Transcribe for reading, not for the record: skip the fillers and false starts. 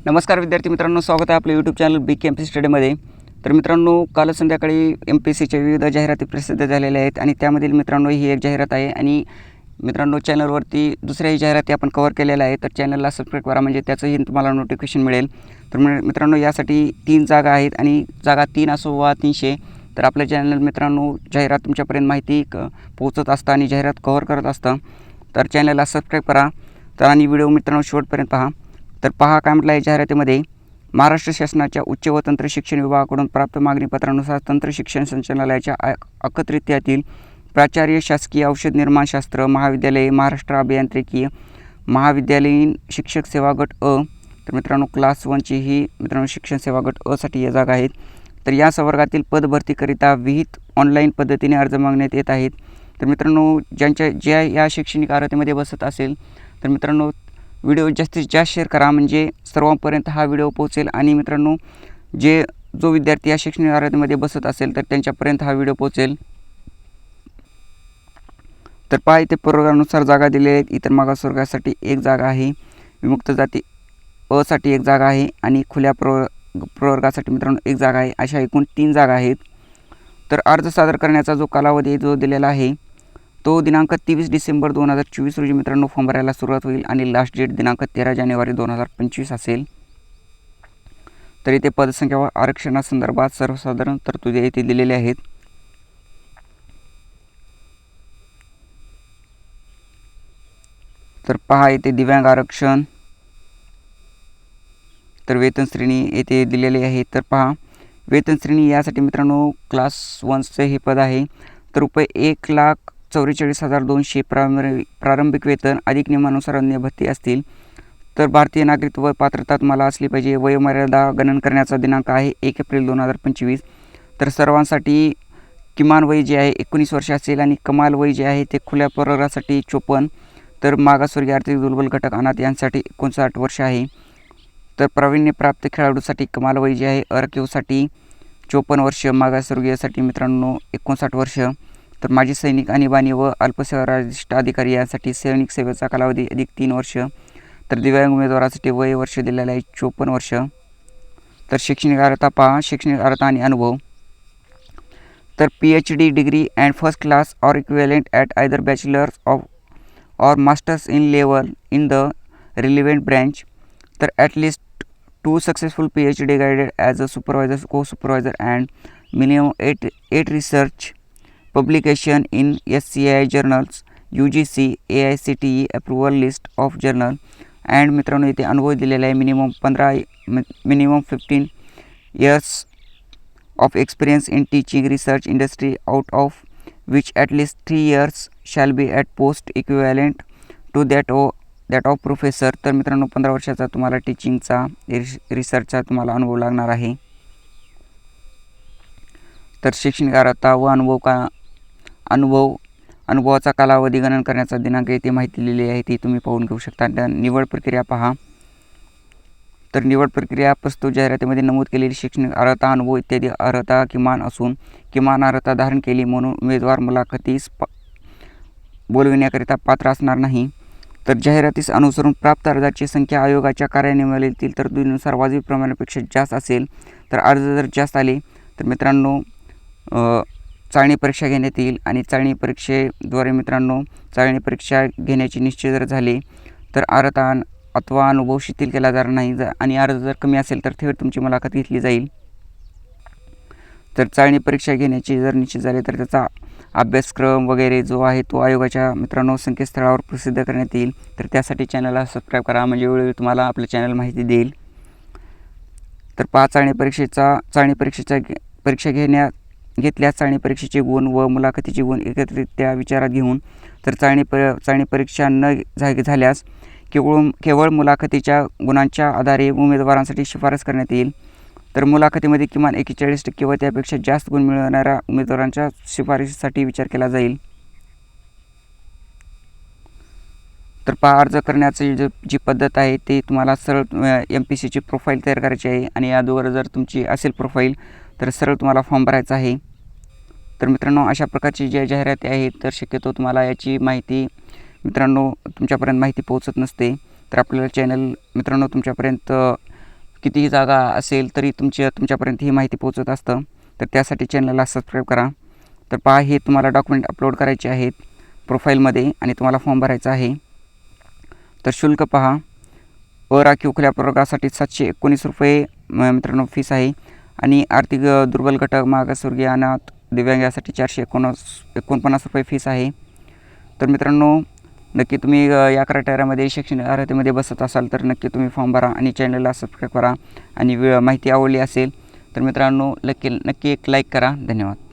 नमस्कार विद्यार्थी मित्रांनो, स्वागत आहे आपल्या यूट्यूब चॅनल BKMP स्टडीमध्ये। तर मित्रांनो, काल संध्याकाळी MPSCच्या विविध जाहिराती प्रसिद्ध झालेल्या आहेत आणि त्यामधील मित्रांनो ही एक जाहिरात आहे। आणि मित्रांनो, चॅनलवरती दुसऱ्याही जाहिराती आपण कव्हर केलेल्या आहेत, तर चॅनलला सबस्क्राईब करा म्हणजे त्याचंही तुम्हाला नोटिफिकेशन मिळेल। तर मित्रांनो, यासाठी 3 जागा आहेत आणि जागा 3 असो वा 300, तर आपल्या चॅनल मित्रांनो जाहिरात तुमच्यापर्यंत माहिती पोहोचत असतं आणि जाहिरात कव्हर करत असतं। तर चॅनलला सबस्क्राईब करा तर आणि व्हिडिओ मित्रांनो शेवटपर्यंत पहा। तर पहा काय म्हटलं आहे जाहिरातीमध्ये, महाराष्ट्र शासनाच्या उच्च व तंत्र शिक्षण विभागाकडून प्राप्त मागणीपत्रानुसार तंत्र शिक्षण संचालनालयाच्या अखत्यारीतील प्राचार्य शासकीय औषध निर्माणशास्त्र महाविद्यालय, महाराष्ट्र अभियांत्रिकी महाविद्यालयीन शिक्षक सेवा गट अ। तर मित्रांनो, क्लास 1ची ही मित्रांनो शिक्षण सेवा गट अ साठी या जागा आहेत। तर या संवर्गातील पदभरतीकरिता विहित ऑनलाईन पद्धतीने अर्ज मागण्यात येत आहेत। तर मित्रांनो, ज्या या शैक्षणिक अर्हतेमध्ये बसत असेल तर मित्रांनो व्हिडिओ जास्तीत जास्त शेअर करा म्हणजे सर्वांपर्यंत हा व्हिडिओ पोहोचेल आणि मित्रांनो जो विद्यार्थी या शैक्षणिक अर्हतेमध्ये बसत असेल तर त्यांच्यापर्यंत हा व्हिडिओ पोहोचेल। तर पहा, इथे प्रवर्गानुसार जागा दिलेल्या आहेत। इतर मागासवर्गासाठी एक जागा आहे, विमुक्त जाती अ साठी एक जागा आहे आणि खुल्या प्रवर्गासाठी मित्रांनो एक जागा आहे। अशा एकूण 3 जागा आहेत। तर अर्ज सादर करण्याचा जो कालावधी जो दिलेला आहे तो दिनांक 23 डिसेंबर 2024 रोजी मित्रांनो फॉर्म भरायला सुरुवात होईल आणि लास्ट डेट दिनांक 13 जानेवारी 2025 असेल। तर इथे पदसंख्या व आरक्षणासंदर्भात सर्वसाधारण तरतुदी येथे दिलेल्या आहेत। तर पहा, येथे दिव्यांग आरक्षण, तर वेतन श्रेणी येथे दिलेली आहे। तर पहा, वेतन श्रेणी यासाठी मित्रांनो क्लास 1चे हे पद आहे तर रुपये 1,44,200 प्रारंभिक वेतन अधिक नियमानुसार अन्य भत्ते असतील। तर भारतीय नागरिकत्व पात्रता तुम्हाला असली पाहिजे। वयोमर्यादा गणन करण्याचा दिनांक आहे 1 एप्रिल 2025। तर सर्वांसाठी किमान वय जे आहे 19 वर्ष असेल आणि कमाल वय जे आहे ते खुल्या प्रवर्गासाठी 54, तर मागासवर्गीय आर्थिक दुर्बल घटक अनाथ यांसाठी 59 वर्ष आहे। तर प्रावीण्यप्राप्त खेळाडूसाठी कमाल वय जे आहे राखीवसाठी 54 वर्ष, मागासवर्गीयसाठी मित्रांनो 59 वर्ष। तर माजी सैनिक, आणीबाणी व अल्पसेवानिवृत्त अधिकारी यांसाठी सैनिक सेवेचा कालावधी अधिक 3 वर्ष। तर दिव्यांग उमेदवारासाठी वय वर्ष दिलेलं आहे 54 वर्ष। तर शैक्षणिक अर्हता पहा, शैक्षणिक अर्हता आणि अनुभव। तर PhD degree and first class or equivalent at either bachelors of or masters in level in the relevant branch. तर at least 2 successful PhD guided as a supervisor, co-supervisor and minimum 8 research publication in SCI journals, UGC AICTE approval list of journal। And मित्रांनो इथे अनुभव दिलेला आहे minimum 15 years of experience in teaching research industry, out of which at least 3 years shall be at post equivalent to that of professor। तर मित्रांनो 15 वर्षाचा तुम्हाला टीचिंगचा रिसर्चचा तुम्हाला अनुभव लागणार आहे। तर शैक्षणिक अर्हता व अनुभवाचा कालावधी गणन करण्याचा दिनांक येथे माहिती लिहिली आहे, ती तुम्ही पाहून घेऊ शकता। निवड प्रक्रिया पहा, तर निवड प्रक्रिया प्रस्तुत जाहिरातीमध्ये नमूद केलेली शैक्षणिक अर्हता, अनुभव इत्यादी अर्हता किमान असून किमान अर्हता धारण केली म्हणून उमेदवार मुलाखतीस बोलविण्याकरिता पात्र असणार नाही। तर जाहिरातीस अनुसरून प्राप्त अर्जाची संख्या आयोगाच्या कार्यान्वयनातील तरतुदीनुसार वाजवी प्रमाणापेक्षा जास्त असेल तर अर्ज जर जास्त आले तर मित्रांनो चाळणी परीक्षा घेण्यात येईल आणि चाळणी परीक्षेद्वारे मित्रांनो चाळणी परीक्षा घेण्याची निश्चित जर झाले तर अर्हता अथवा अनुभव शिथिल केला जाणार नाही आणि अर्ज जर कमी असेल तर थेट तुमची मुलाखत घेतली जाईल। तर चाळणी परीक्षा घेण्याची जर निश्चित झाले तर त्याचा अभ्यासक्रम वगैरे जो आहे तो आयोगाच्या मित्रांनो संकेतस्थळावर प्रसिद्ध करण्यात येईल। तर त्यासाठी चॅनलला सबस्क्राईब करा म्हणजे वेळोवेळी तुम्हाला आपलं चॅनल माहिती देईल। तर चाळणी परीक्षेचा परीक्षा घेतल्यास चाळणी परीक्षेचे गुण व मुलाखतीचे गुण एकत्रितरित्या विचारात घेऊन तर चाळणी परीक्षा न झाल्यास केवळ मुलाखतीच्या गुणांच्या आधारे उमेदवारांसाठी शिफारस करण्यात येईल। तर मुलाखतीमध्ये किमान 41% व त्यापेक्षा जास्त गुण मिळवणाऱ्या उमेदवारांच्या शिफारशीसाठी विचार केला जाईल। तर अर्ज करण्याची जी पद्धत आहे ते तुम्हाला सरळ MPSCची प्रोफाईल तयार करायची आहे आणि अगोदर जर तुमची असेल प्रोफाईल तर सरळ तुम्हाला फॉर्म भरायचा आहे। तर मित्रांनो, अशा प्रकारची जी जाहिराती आहेत तर शक्यतो तुम्हाला याची माहिती मित्रांनो तुमच्यापर्यंत माहिती पोहोचत नसते। तर आपल्याला चॅनल मित्रांनो तुमच्यापर्यंत कितीही जागा असेल तरी तुमच्यापर्यंत ही माहिती पोहोचत असतं. तर त्यासाठी चॅनलला सबस्क्राईब करा. तर पहा, हे तुम्हाला डॉक्युमेंट अपलोड करायचे आहेत प्रोफाईलमध्ये आणि तुम्हाला फॉर्म भरायचा आहे. तर शुल्क पहा, अराखीव खुल्या प्रवर्गासाठी 719 रुपये मित्रांनो फीस आहे आणि आर्थिक दुर्बल घटक, मागासवर्गीय, अनाथ, दिव्यांग यासाठी 449 रुपये फीस आहे. तर मित्रांनो, नक्की तुम्ही या क्रायटेरियामध्ये शैक्षणिक अर्हतेमध्ये बसत असाल तर नक्की तुम्ही फॉर्म भरा आणि चॅनलला सबस्क्राईब करा. आणि माहिती आवडली असेल तर मित्रांनो नक्की एक लाईक करा. धन्यवाद.